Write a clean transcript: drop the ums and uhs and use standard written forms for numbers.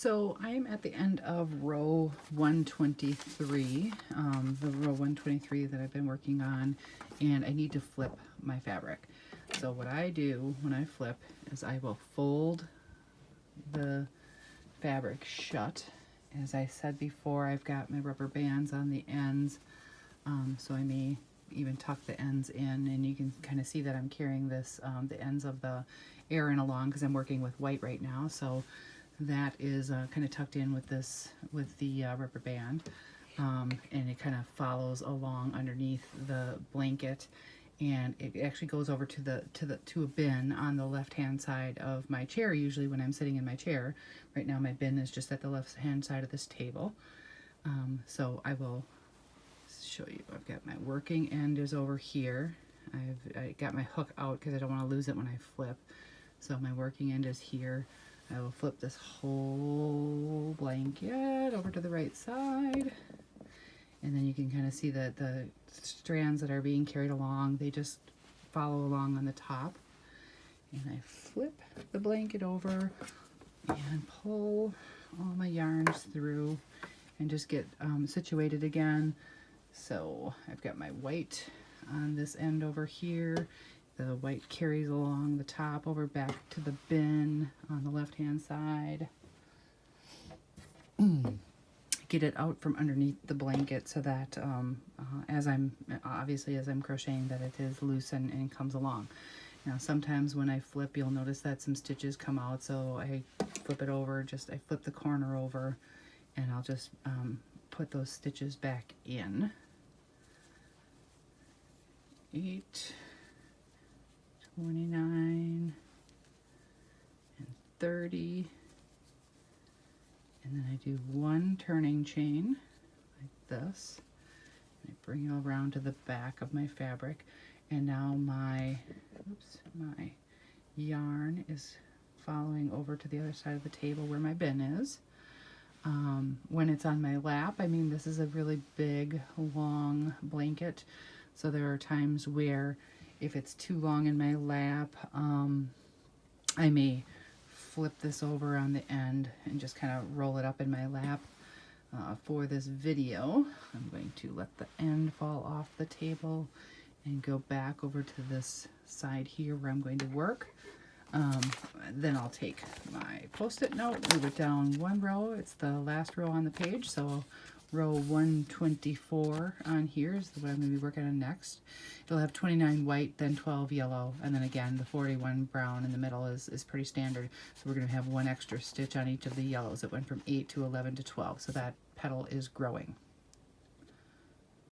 So I'm at the end of row 123, the row 123 that I've been working on, and I need to flip my fabric. So what I do when I flip is I will fold the fabric shut. As I said before, I've got my rubber bands on the ends, so I may even tuck the ends in, and you can kind of see that I'm carrying this, the ends of the Aran along because I'm working with white right now, so that is kind of tucked in with this, with the rubber band, and it kind of follows along underneath the blanket, and it actually goes over to a bin on the left hand side of my chair, usually when I'm sitting in my chair. Right now my bin is just at the left hand side of this table. So I will show you. I've got my working end is over here. I got my hook out because I don't want to lose it when I flip. So my working end is here. I will flip this whole blanket over to the right side, and then you can kind of see that the strands that are being carried along, they just follow along on the top. And I flip the blanket over and pull all my yarns through and just get situated again. So I've got my white on this end over here. The white carries along the top over back to the bin on the left hand side. Get it out from underneath the blanket so that as I'm crocheting, that it is loose and comes along. Now sometimes when I flip, you'll notice that some stitches come out, so I flip it over, I flip the corner over, and I'll just put those stitches back in. 8, 29, and 30, and then I do one turning chain like this, and I bring it around to the back of my fabric, and now my yarn is following over to the other side of the table where my bin is. When it's on my lap, I mean, this is a really big, long blanket, so there are times where if it's too long in my lap, I may flip this over on the end and just kind of roll it up in my lap. For this video, I'm going to let the end fall off the table and go back over to this side here where I'm going to work. Then I'll take my post-it note, move it down one row. It's the last row on the page, so row 124 on here is what I'm going to be working on next. It'll have 29 white, then 12 yellow, and then again the 41 brown in the middle is pretty standard. So we're going to have one extra stitch on each of the yellows. It went from 8 to 11 to 12, so that petal is growing.